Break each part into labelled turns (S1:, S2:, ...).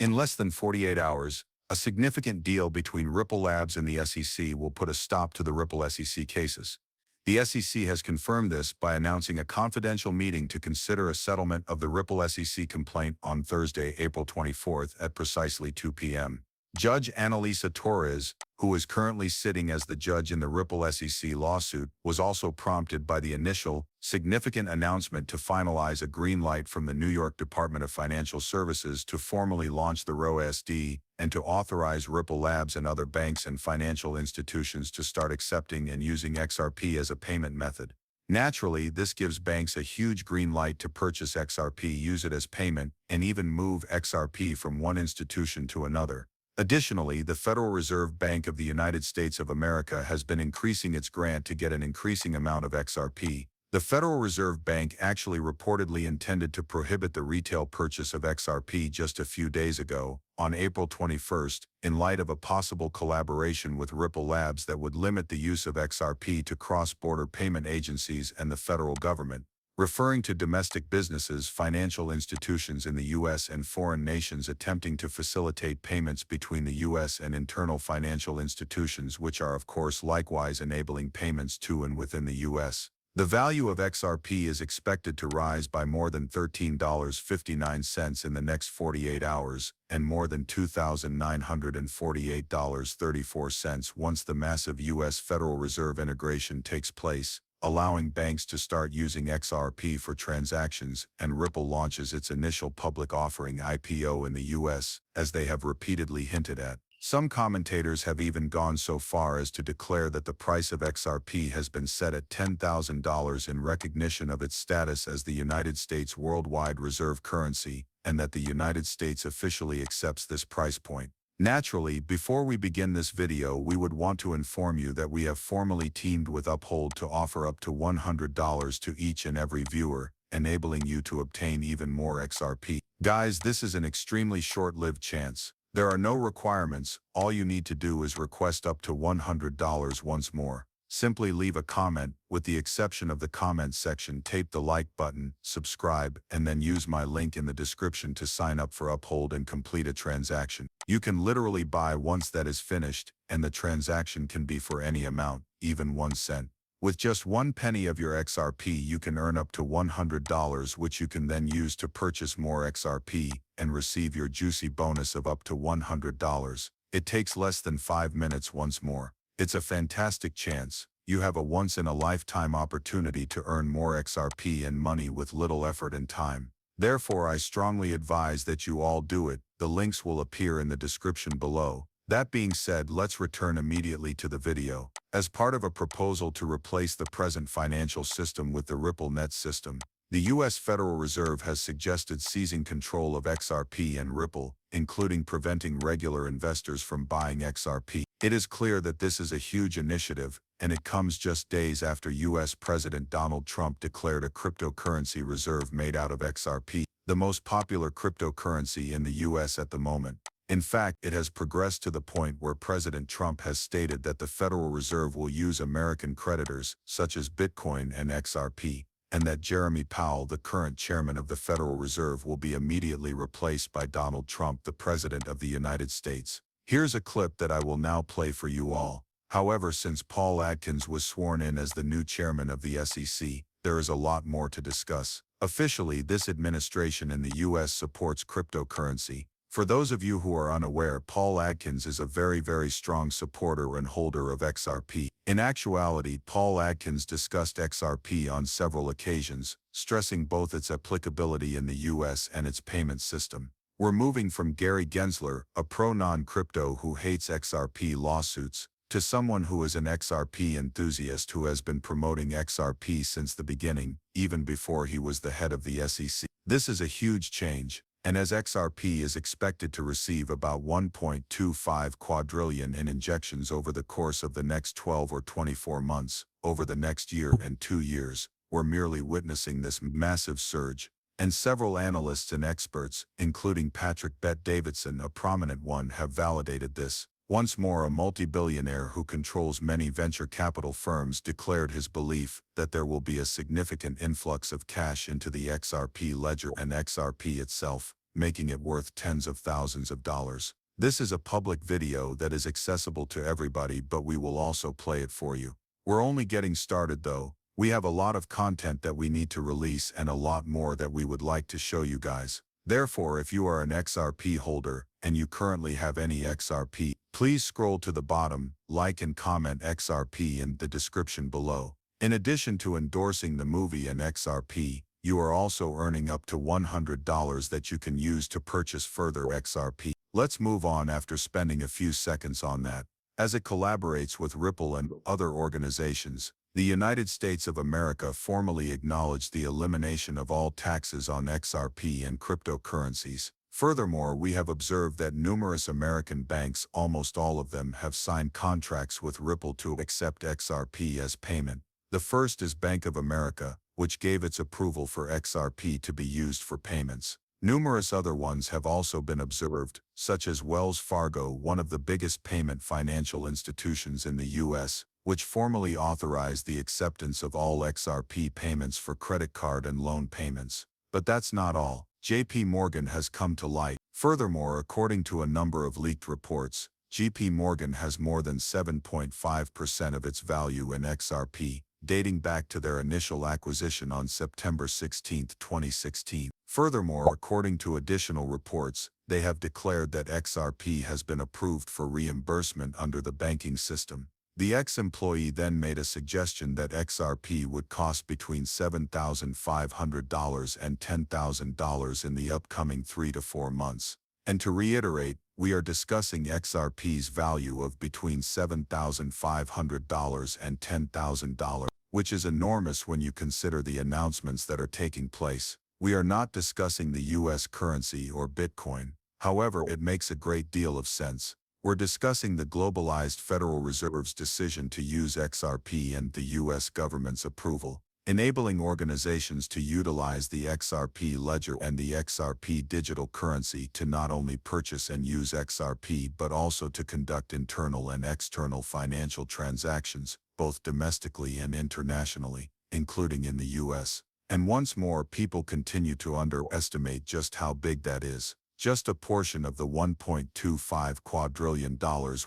S1: In less than 48 hours, a significant deal between Ripple Labs and the SEC will put a stop to the Ripple SEC cases. The SEC has confirmed this by announcing a confidential meeting to consider a settlement of the Ripple SEC complaint on Thursday, April 24th at precisely 2 p.m. Judge Annalisa Torres, who is currently sitting as the judge in the Ripple SEC lawsuit, was also prompted by the initial, significant announcement to finalize a green light from the New York Department of Financial Services to formally launch the ROSD and to authorize Ripple Labs and other banks and financial institutions to start accepting and using XRP as a payment method. Naturally, this gives banks a huge green light to purchase XRP, use it as payment, and even move XRP from one institution to another. Additionally, the Federal Reserve Bank of the United States of America has been increasing its grant to get an increasing amount of XRP. The Federal Reserve Bank actually reportedly intended to prohibit the retail purchase of XRP just a few days ago, on April 21st, in light of a possible collaboration with Ripple Labs that would limit the use of XRP to cross-border payment agencies and the federal government. Referring to domestic businesses, financial institutions in the U.S. and foreign nations attempting to facilitate payments between the U.S. and internal financial institutions, which are of course likewise enabling payments to and within the U.S. The value of XRP is expected to rise by more than $13.59 in the next 48 hours, and more than $2,948.34 once the massive U.S. Federal Reserve integration takes place, allowing banks to start using XRP for transactions, and Ripple launches its initial public offering IPO in the U.S., as they have repeatedly hinted at. Some commentators have even gone so far as to declare that the price of XRP has been set at $10,000 in recognition of its status as the United States worldwide reserve currency, and that the United States officially accepts this price point. Naturally, before we begin this video, we would want to inform you that we have formally teamed with Uphold to offer up to $100 to each and every viewer, enabling you to obtain even more XRP. Guys, this is an extremely short-lived chance. There are no requirements. All you need to do is request up to $100 once more. Simply leave a comment. With the exception of the comment section, tape the like button, subscribe, and then use my link in the description to sign up for Uphold and complete a transaction. You can literally buy once that is finished, and the transaction can be for any amount, even 1 cent. With just 1 penny of your XRP, you can earn up to $100, which you can then use to purchase more XRP and receive your juicy bonus of up to $100. It takes less than 5 minutes once more. It's a fantastic chance. You have a once-in-a-lifetime opportunity to earn more XRP and money with little effort and time. Therefore, I strongly advise that you all do it. The links will appear in the description below. That being said, let's return immediately to the video. As part of a proposal to replace the present financial system with the Ripple Net system, the U.S. Federal Reserve has suggested seizing control of XRP and Ripple, including preventing regular investors from buying XRP. It is clear that this is a huge initiative, and it comes just days after U.S. President Donald Trump declared a cryptocurrency reserve made out of XRP, the most popular cryptocurrency in the U.S. at the moment. In fact, it has progressed to the point where President Trump has stated that the Federal Reserve will use American creditors, such as Bitcoin and XRP, and that Jeremy Powell, the current chairman of the Federal Reserve, will be immediately replaced by Donald Trump, the President of the United States. Here's a clip that I will now play for you all. However, since Paul Adkins was sworn in as the new chairman of the SEC, there is a lot more to discuss. Officially, this administration in the U.S. supports cryptocurrency. For those of you who are unaware, Paul Adkins is a very strong supporter and holder of XRP. In actuality, Paul Adkins discussed XRP on several occasions, stressing both its applicability in the U.S. and its payment system. We're moving from Gary Gensler, a pro-non-crypto who hates XRP lawsuits, to someone who is an XRP enthusiast who has been promoting XRP since the beginning, even before he was the head of the SEC. This is a huge change. And as XRP is expected to receive about 1.25 quadrillion in injections over the course of the next 12 or 24 months, over the next year and 2 years, we're merely witnessing this massive surge. And several analysts and experts, including Patrick Bet-Davidson, a prominent one, have validated this. Once more, a multi-billionaire who controls many venture capital firms declared his belief that there will be a significant influx of cash into the XRP ledger and XRP itself. making it worth tens of thousands of dollars. This is a public video that is accessible to everybody, but we will also play it for you. We're only getting started though. We have a lot of content that we need to release and a lot more that we would like to show you guys. Therefore, if you are an XRP holder and you currently have any XRP, please scroll to the bottom, like and comment XRP in the description below. In addition to endorsing the movie and XRP, you are also earning up to $100 that you can use to purchase further XRP. Let's move on after spending a few seconds on that. As it collaborates with Ripple and other organizations, the United States of America formally acknowledged the elimination of all taxes on XRP and cryptocurrencies. Furthermore, we have observed that numerous American banks, almost all of them, have signed contracts with Ripple to accept XRP as payment. The first is Bank of America, which gave its approval for XRP to be used for payments. Numerous other ones have also been observed, such as Wells Fargo, one of the biggest payment financial institutions in the U.S., which formally authorized the acceptance of all XRP payments for credit card and loan payments. But that's not all. JP Morgan has come to light. Furthermore, according to a number of leaked reports, JP Morgan has more than 7.5% of its value in XRP, dating back to their initial acquisition on September 16, 2016. Furthermore, according to additional reports, they have declared that XRP has been approved for reimbursement under the banking system. The ex-employee then made a suggestion that XRP would cost between $7,500 and $10,000 in the upcoming 3 to 4 months. And to reiterate, we are discussing XRP's value of between $7,500 and $10,000, which is enormous when you consider the announcements that are taking place. We are not discussing the US currency or Bitcoin. However, it makes a great deal of sense. We're discussing the globalized Federal Reserve's decision to use XRP and the U.S. government's approval, enabling organizations to utilize the XRP ledger and the XRP digital currency to not only purchase and use XRP but also to conduct internal and external financial transactions, both domestically and internationally, including in the U.S. And once more, people continue to underestimate just how big that is. Just a portion of the $1.25 quadrillion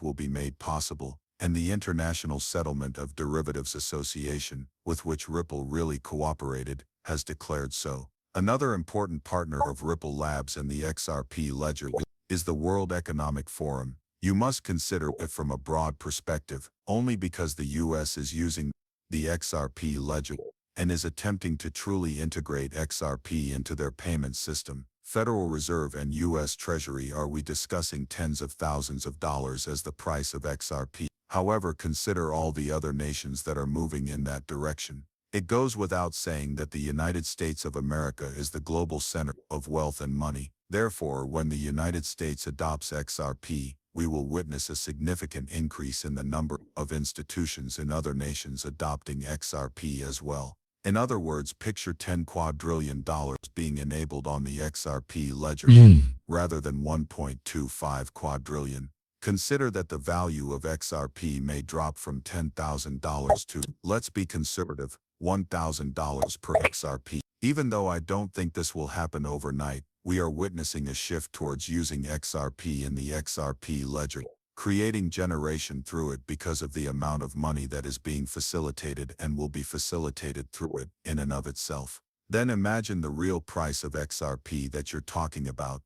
S1: will be made possible, and the International Settlement of Derivatives Association, with which Ripple really cooperated, has declared so. Another important partner of Ripple Labs and the XRP ledger is the World Economic Forum. You must consider it from a broad perspective, only because the US is using the XRP ledger and is attempting to truly integrate XRP into their payment system. Federal Reserve and U.S. Treasury are we discussing tens of thousands of dollars as the price of XRP. However, consider all the other nations that are moving in that direction. It goes without saying that the United States of America is the global center of wealth and money. Therefore, when the United States adopts XRP, we will witness a significant increase in the number of institutions in other nations adopting XRP as well. In other words, picture $10 quadrillion being enabled on the XRP ledger rather than $1.25 quadrillion. Consider that the value of XRP may drop from $10,000 to, let's be conservative, $1,000 per XRP. Even though I don't think this will happen overnight, we are witnessing a shift towards using XRP in the XRP ledger, creating generation through it because of the amount of money that is being facilitated and will be facilitated through it in and of itself. Then imagine the real price of XRP that you're talking about.